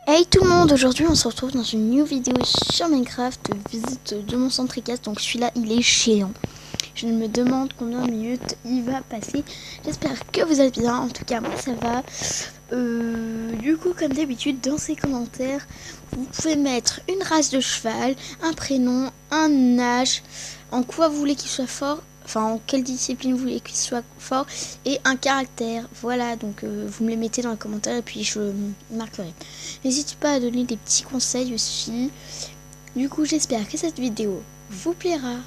Hey tout le monde, aujourd'hui on se retrouve dans une nouvelle vidéo sur Minecraft, visite de mon centre ICAS. Donc celui-là il est géant. Je me demande combien de minutes il va passer. J'espère que vous allez bien, en tout cas moi ça va. Du coup comme d'habitude dans ces commentaires, vous pouvez mettre une race de cheval, un prénom, un âge, en quoi vous voulez qu'il soit fort. Enfin, en quelle discipline vous voulez qu'il soit fort, et un caractère. Voilà, donc vous me les mettez dans les commentaires et puis je marquerai. N'hésitez pas à donner des petits conseils aussi. Du coup, j'espère que cette vidéo vous plaira.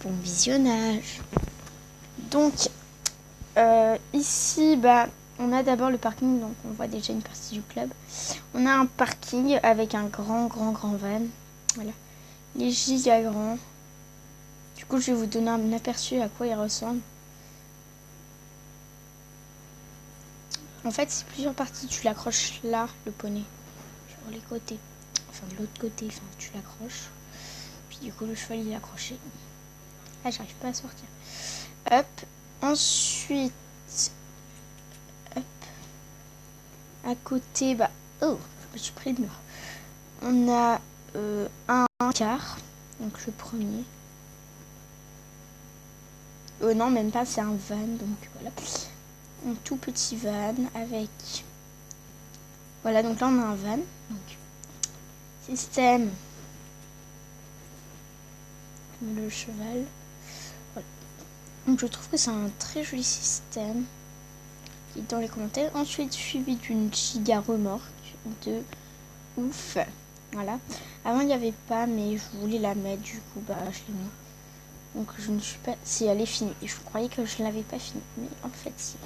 Bon visionnage. Donc, ici, on a d'abord le parking, donc on voit déjà une partie du club. On a un parking avec un grand van. Voilà, il est giga grand. Du coup, je vais vous donner un aperçu à quoi il ressemble. En fait, c'est plusieurs parties. Tu l'accroches là, le poney, sur les côtés. Enfin, de l'autre côté, enfin, tu l'accroches. Puis du coup, le cheval, il est accroché. Ah, j'arrive pas à sortir. Hop. Ensuite, hop. À côté, oh, je me suis pris le mur. On a un car. Donc, le premier. Non, même pas, c'est un van. Donc, voilà. Un tout petit van avec... Voilà, donc là, on a un van. Donc, système. Le cheval. Voilà. Donc, je trouve que c'est un très joli système. Dans les commentaires. Ensuite, suivi d'une giga remorque de ouf. Voilà. Avant, il n'y avait pas, mais je voulais la mettre. Du coup, je l'ai mis. Donc, je ne suis pas... Si, elle est finie. Et je croyais que je ne l'avais pas finie. Mais en fait, si.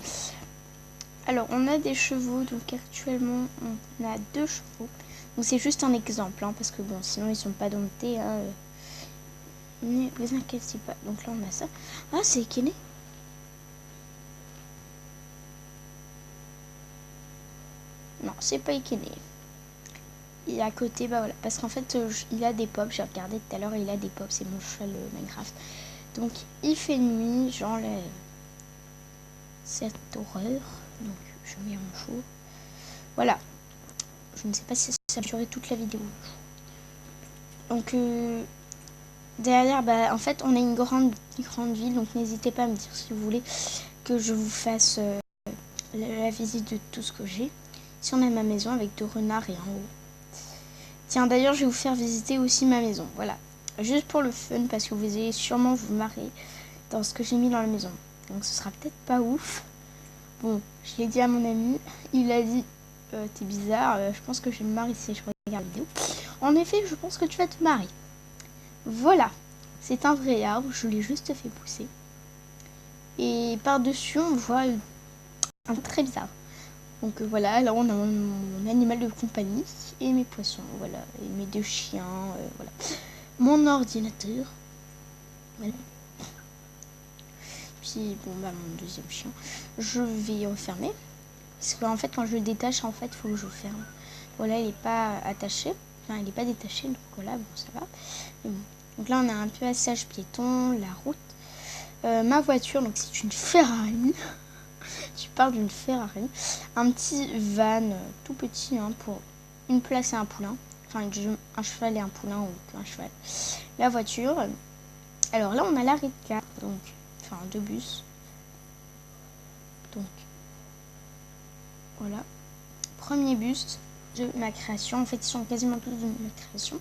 Alors, on a des chevaux. Donc, actuellement, on a 2 chevaux. Donc, c'est juste un exemple. Parce que, bon, sinon, ils sont pas domptés. Ne vous inquiétez pas. Donc, là, on a ça. Ah, c'est Kenny. Non, c'est pas Ikene. Et à côté, voilà. Parce qu'en fait, il a des pops. J'ai regardé tout à l'heure, il a des pops. C'est mon cheval Minecraft. Donc, il fait nuit. J'enlève cette horreur. Donc, je mets en jour. Voilà. Je ne sais pas si ça va durer toute la vidéo. Donc, derrière, en fait, on a une grande ville. Donc, n'hésitez pas à me dire si vous voulez que je vous fasse la visite de tout ce que j'ai. Si on a ma maison avec 2 renards et un haut. Tiens, d'ailleurs, je vais vous faire visiter aussi ma maison. Voilà. Juste pour le fun, parce que vous allez sûrement vous marrer dans ce que j'ai mis dans la maison. Donc, ce sera peut-être pas ouf. Bon, je l'ai dit à mon ami. Il a dit, t'es bizarre. Je pense que je vais me marier si je regarde la vidéo. En effet, je pense que tu vas te marier. Voilà. C'est un vrai arbre. Je l'ai juste fait pousser. Et par-dessus, on voit un très bizarre. Donc voilà, là on a mon animal de compagnie et mes poissons, voilà, et mes 2 chiens, voilà. Mon ordinateur, voilà. Puis bon mon 2e chien, je vais refermer. Parce qu'en fait quand je le détache, en fait il faut que je ferme. Voilà, il n'est pas attaché, enfin il n'est pas détaché, donc voilà, bon ça va. Bon. Donc là on a un passage piéton, la route. Ma voiture, donc c'est une Ferrari. Tu parles d'une Ferrari. Un petit van tout petit pour une place et un poulain. Enfin, un cheval et un poulain ou qu'un cheval. La voiture. Alors là, on a l'arrêt de car. Donc, enfin, 2 bus. Donc, voilà. Premier bus de ma création. En fait, ils sont quasiment tous de ma création.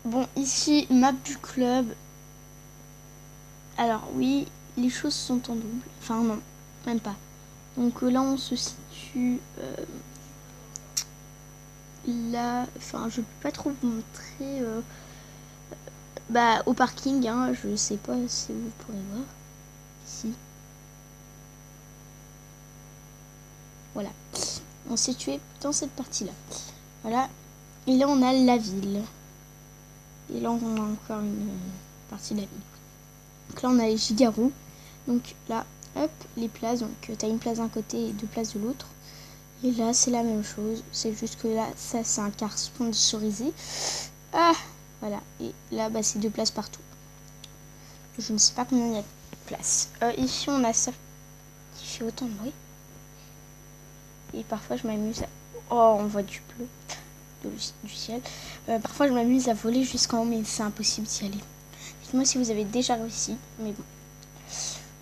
Bon, ici, map du club. Alors, oui, les choses sont en double. Enfin, non, même pas. Donc là, on se situe là. Enfin, je peux pas trop vous montrer. Au parking, je sais pas si vous pourrez voir. Ici. Voilà. On s'est situé dans cette partie-là. Voilà. Et là, on a la ville. Et là, on a encore une partie de la ville. Donc là, on a les gigarous. Donc là, hop, les places. Donc, tu as une place d'un côté et 2 places de l'autre. Et là, c'est la même chose. C'est juste que là, ça, c'est un car sponsorisé. Ah, voilà. Et là, c'est 2 places partout. Je ne sais pas combien il y a de places. Ici, on a ça qui fait autant de bruit. Et parfois, je m'amuse à Oh, on voit du bleu du ciel. Parfois, je m'amuse à voler jusqu'en haut, mais c'est impossible d'y aller. Dites-moi si vous avez déjà réussi, mais bon.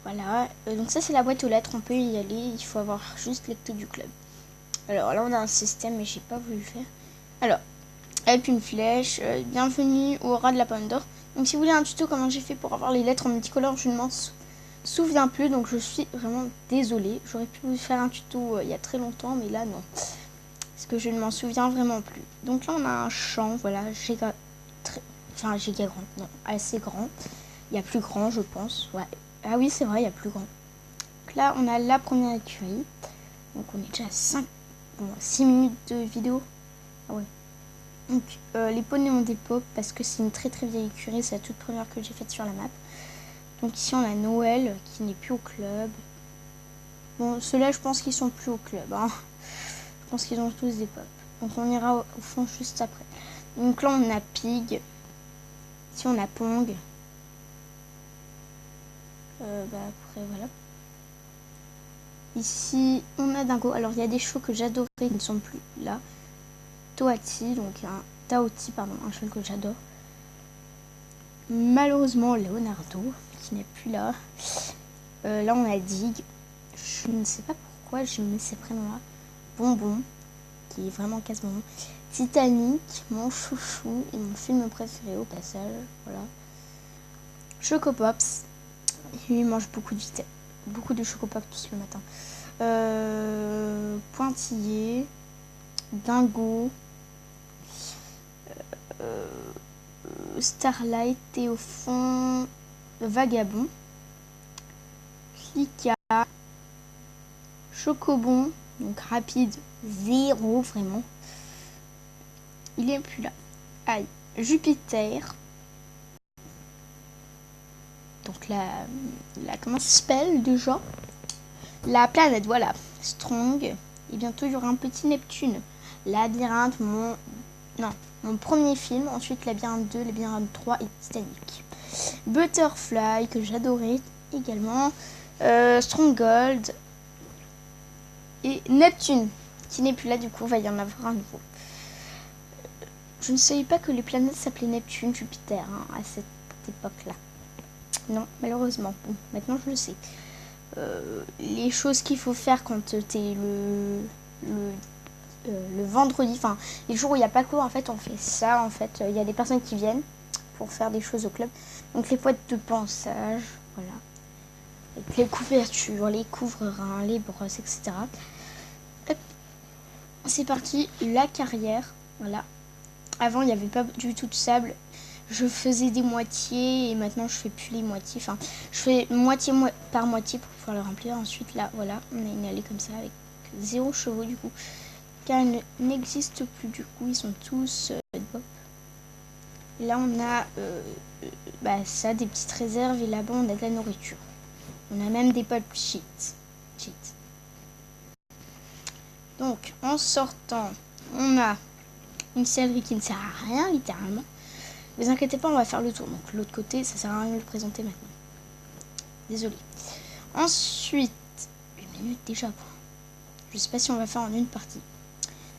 Voilà, donc ça c'est la boîte aux lettres, on peut y aller, il faut avoir juste les clés du club. Alors là on a un système mais j'ai pas voulu le faire. Alors, avec une flèche, bienvenue au ras de la pomme d'or. Donc si vous voulez un tuto comment j'ai fait pour avoir les lettres en multicolore, je ne m'en souviens plus, donc je suis vraiment désolée. J'aurais pu vous faire un tuto il y a très longtemps, mais là non. Parce que je ne m'en souviens vraiment plus. Donc là on a un champ, voilà, giga grand, non, assez grand. Il y a plus grand je pense, ouais. Ah oui, c'est vrai, il y a plus grand. Donc là, on a la première écurie. Donc on est déjà à 6 minutes de vidéo. Ah ouais. Donc les poneys ont des pops parce que c'est une très très vieille écurie. C'est la toute première que j'ai faite sur la map. Donc ici, on a Noël qui n'est plus au club. Bon, ceux-là, je pense qu'ils sont plus au club. Hein. Je pense qu'ils ont tous des pops. Donc on ira au fond juste après. Donc là, on a Pig. Ici, on a Pong. Après voilà. Ici on a Dingo. Alors il y a des chevaux que j'adorais qui ne sont plus là. Toati, donc un cheval que j'adore. Malheureusement Leonardo qui n'est plus là. Là on a Dig. Je ne sais pas pourquoi j'ai mis ces prénoms là. Bonbon, qui est vraiment casse-bonbon. Titanic, mon chouchou et mon film préféré au passage. Voilà. Chocopops. Il mange beaucoup de chocopops le matin. Pointillé, Dingo, Starlight et au fond Vagabond, Clica, Chocobon, donc rapide, 0 vraiment. Il est plus là. Aïe, Jupiter. Donc comment ça s'appelle déjà? La planète, voilà. Strong. Et bientôt, il y aura un petit Neptune. Labyrinthe, mon premier film. Ensuite, Labyrinthe 2, Labyrinthe 3 et Titanic. Butterfly, que j'adorais également. Stronghold. Et Neptune, qui n'est plus là, du coup, va y en avoir un nouveau. Je ne savais pas que les planètes s'appelaient Neptune, Jupiter, à cette époque-là. Non, malheureusement. Bon, maintenant, je le sais. Les choses qu'il faut faire quand t'es le vendredi, enfin les jours où il n'y a pas cours, en fait on fait ça. En fait il y a des personnes qui viennent pour faire des choses au club, donc les boîtes de pansage, voilà, avec les couvertures, les couvre-reins, les brosses, etc. Hop. C'est parti, la carrière, voilà. Avant il n'y avait pas du tout de sable, je faisais des moitiés et maintenant je fais plus les moitiés. Enfin, je fais moitié par moitié pour pouvoir le remplir. Ensuite, là, voilà, on a une allée comme ça avec 0 chevaux du coup. Car ils n'existent plus du coup, ils sont tous pop. Là, on a ça, des petites réserves et là-bas, on a de la nourriture. On a même des pop cheat. Donc, en sortant, on a une sellerie qui ne sert à rien, littéralement. Ne vous inquiétez pas, on va faire le tour. Donc l'autre côté, ça sert à rien de le présenter maintenant. Désolée. Ensuite, 1 minute déjà. Je sais pas si on va faire en une partie.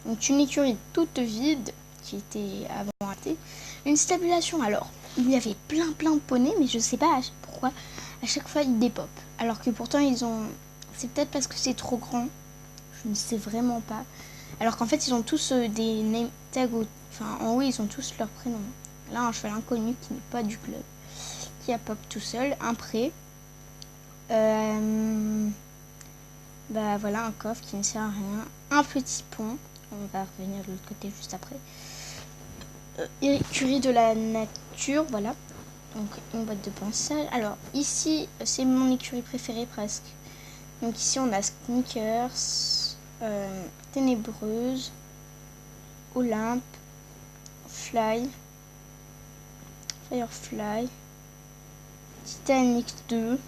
Donc une écurie toute vide, qui était avant arrêtée. Une stabulation. Alors, il y avait plein de poneys, mais je sais pas pourquoi à chaque fois ils dépopent. Alors que pourtant ils ont... C'est peut-être parce que c'est trop grand. Je ne sais vraiment pas. Alors qu'en fait ils ont tous des name tags. Enfin, en haut ils ont tous leurs prénoms. Là, un cheval inconnu qui n'est pas du club, qui a pop tout seul, un prêt. Voilà, un coffre qui ne sert à rien. Un petit pont, on va revenir de l'autre côté juste après. Écurie de la nature, voilà. Donc, une boîte de pansage. Alors, ici, c'est mon écurie préférée presque. Donc, ici, on a Sneakers, Ténébreuse, Olympe, Firefly, Titanic 2,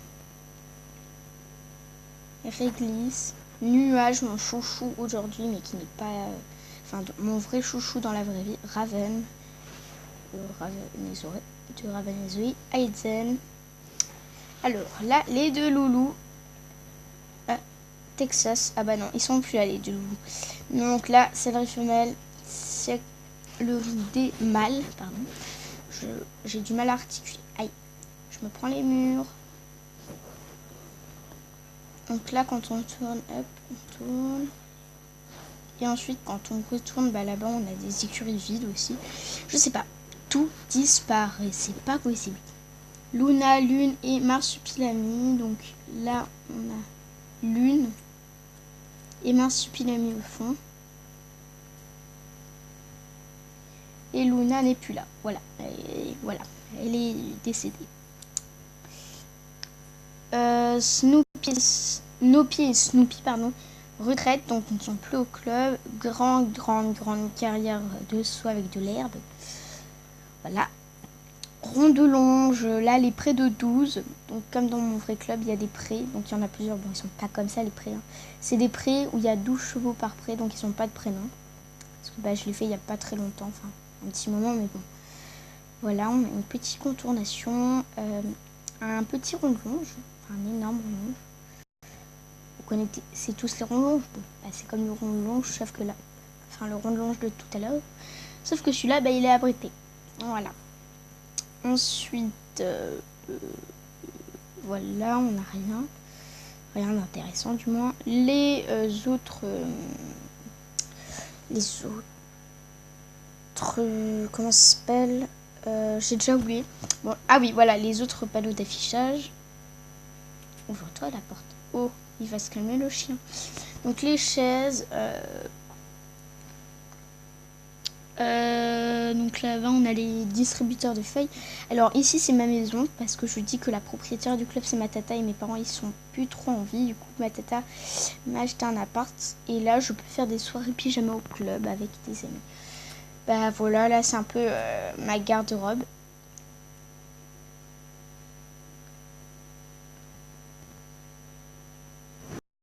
Réglisse, Nuage, mon chouchou aujourd'hui, mais qui n'est pas... mon vrai chouchou dans la vraie vie, Raven, de Ravenezoï, Aizen. Alors, là, les deux loulous, Texas. Ah bah non, ils sont plus là les deux. Donc là, céleri femelle, céleri des mâles, pardon. J'ai du mal à articuler. Aïe, je me prends les murs. Donc là, quand on tourne, hop, on tourne. Et ensuite, quand on retourne, bah là-bas, on a des écuries vides aussi. Je sais pas. Tout disparaît. C'est pas possible. Luna, Lune et Marsupilami. Donc là, on a Lune et Marsupilami au fond. Et Luna n'est plus là. Voilà. Voilà. Elle est décédée. Snoopy et Snoopy, pardon, retraite, donc ils ne sont plus au club. Grande carrière de soie avec de l'herbe. Voilà. Rondelonge, là les prés de 12. Donc comme dans mon vrai club, il y a des prés. Donc il y en a plusieurs. Bon, ils sont pas comme ça les prés. Hein. C'est des prés où il y a 12 chevaux par pré, donc ils sont pas de prénom. Parce que bah, je l'ai fait il y a pas très longtemps, enfin un petit moment, mais bon. Voilà, on a une petite contournation, un petit rondelonge, un énorme rondelonge. Vous connaissez, c'est tous les rondelonges. Bon, bah, c'est comme le rondelonge, sauf que là, enfin le rondelonge de tout à l'heure. Sauf que celui-là, bah, il est abrité. Voilà. Ensuite, voilà, on n'a rien d'intéressant du moins. Les autres, comment ça s'appelle? J'ai déjà oublié. Bon, ah oui, voilà, les autres panneaux d'affichage. Ouvre-toi la porte. Oh, il va se calmer le chien. Donc les chaises. Donc là-bas, on a les distributeurs de feuilles. Alors ici, c'est ma maison parce que je dis que la propriétaire du club, c'est ma tata et mes parents, ils sont plus trop en vie. Du coup, ma tata m'a acheté un appart et là, je peux faire des soirées pyjama au club avec des amis. Bah voilà, là, c'est un peu ma garde-robe.